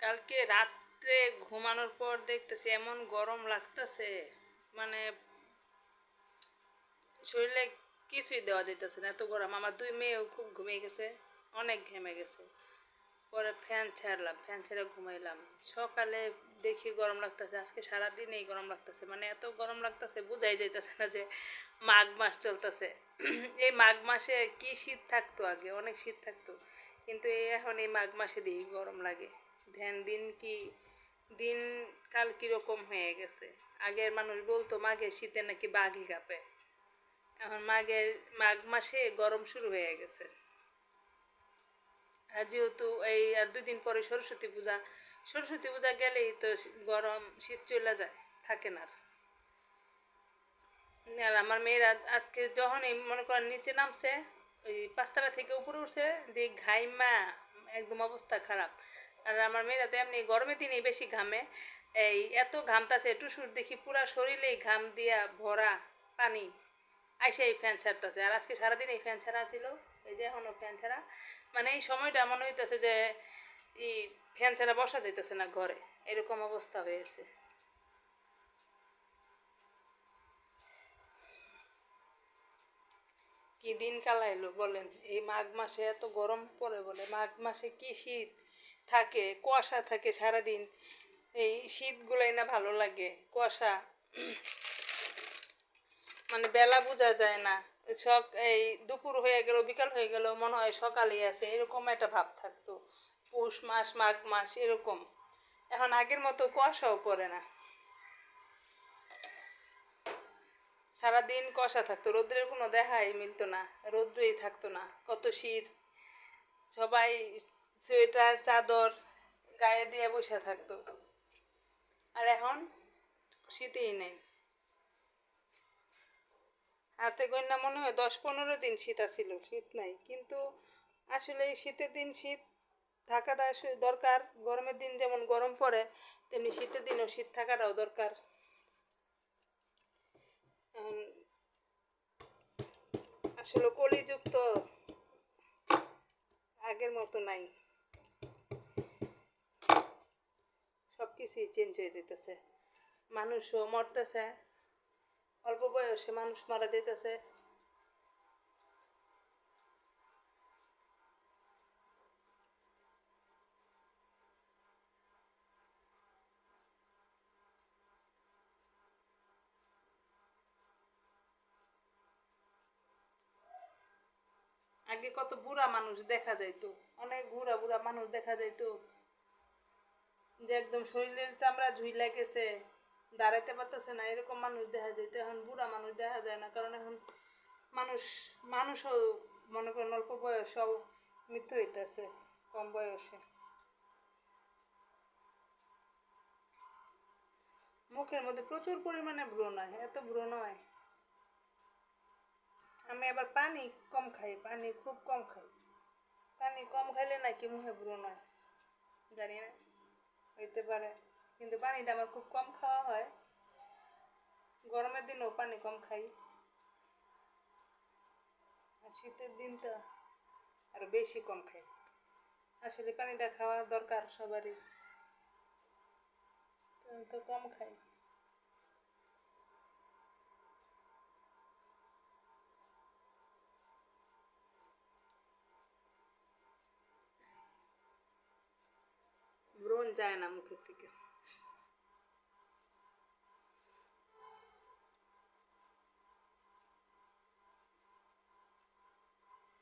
কালকে রাত্রে ঘুমানোর পর দেখতেছি এমন গরম লাগতেছে, মানে শরীরে কিছুই দেওয়া যাইতেছে না, এত গরম। আমার দুই মেয়েও খুব ঘুমিয়ে গেছে, অনেক ঘেমে গেছে। পরে ফ্যান ছাড়লাম, ফ্যান ছেড়ে ঘুমাইলাম। সকালে দেখি গরম লাগতেছে, আজকে সারাদিন এই গরম লাগতেছে, মানে এত গরম লাগতেছে বোঝাই যাইতেছে না যে মাঘ মাস চলতেছে। এই মাঘ মাসে কি শীত থাকতো, আগে অনেক শীত থাকতো, কিন্তু এখন এই মাঘ মাসে দেখি গরম লাগে। ধ্যান দিন কি দিন কাল কিরকম হয়ে গেছে। আগের মানুষ বলতো মাঘে শীতে নাকি বাঘই কাঁপে, এখন মাঘ মাসে গরম শুরু হয়ে গেছে। আর যেহেতু এই আর 2 দিন পরে সরস্বতী পূজা, সরস্বতী পূজা গেলেই তো গরম শীত চলে যায়, থাকে না আর। আর আমার মেয়েরা আজকে যখন এই মনে করেন নিচে নামছে, ওই 5তলা থেকে উপরে উঠছে, দিয়ে ঘাইমা একদম অবস্থা খারাপ। আর আমার মেয়েরা তো এমনি গরমের দিনেই বেশি ঘামে, এই এত ঘামতাছে, টুসুর দেখি পুরা শরীরেই ঘাম দিয়া ভরা পানি। আইসা এই ফ্যান ছাড়তেছে, আর আজকে সারাদিন এই ফ্যান ছাড়া ছিল, এই যে এখনো ফ্যান ছাড়া। মানে এই সময়টা মনে হইতেছে যে এই ফ্যান ছাড়া বসা যাইতেছে না ঘরে, এরকম অবস্থা হয়েছে। কি দিন কালাইলো বলেন, এই মাঘ মাসে এত গরম পড়ে, বলে মাঘ মাসে কি শীত থাকে, কুয়াশা থাকে সারাদিন। এই শীতগুলাই না ভালো লাগে, কুয়াশা, মানে বেলা বোঝা যায় না। এই দুপুর হয়ে গেল, বিকাল হয়ে গেল, মনে হয় সকালেই আছে, এরকম একটা ভাব থাকতো পৌষ মাস মাঘ মাস এরকম। এখন আগের মতো কুয়াশাও পড়ে না, সারাদিন কুয়াশা থাকতো, রোদ্রের কোনো দেখাই মিলতো না, রোদ্রই থাকতো না, কত শীত। সবাই সোয়েটার চাদর গায়ে দিয়ে বসে থাকতো, আর এখন শীতই নেই। হাতে গোনা মনে হয় 10-15 দিন শীত আছিল, শীত নাই কিন্তু। আসলে এই শীতের দিন শীত থাকাটা আসলে দরকার, গরমের দিন যেমন গরম পড়ে, তেমনি শীতের দিনও শীত থাকাটাও দরকার। আসলে কলিযুগ তো আগের মতো নাই, সব কিছুই চেঞ্জ হয়ে যেতেছে, মানুষও মরতেছে, অল্প বয়সে মানুষ মারা যেতেছে। আগে কত বুড়া মানুষ দেখা যাইতো, অনেক বুড়া বুড়া মানুষ দেখা যাইতো, যে একদম শরীরের চামড়া ঝুইলা গেছে, দাঁড়াইতে পারতেছে না, এরকম মানুষ দেখা যেত। এখন বুড়া মানুষ দেখা যায় না, কারণ এখন মানুষ মানুষও মনে করেন অল্প বয়সেও মৃত্যু হইতেছে, কম বয়সে। মুখের মধ্যে প্রচুর পরিমাণে ব্রণ হয়, এত ব্রণ হয়। আমি আবার পানি কম খাই, পানি খুব কম খাই, পানি কম খাইলে নাকি মুখে ব্রণ হয়, জানি না, হইতে পারে। কিন্তু পানিটা আমার খুব কম খাওয়া হয়, গরমের দিনেও পানি কম খাই, আর শীতের দিনটা আরো বেশি কম খাই। আসলে পানিটা খাওয়া দরকার সবারই, তো কম খাই। ব্রণ যায় না মুখের থেকে।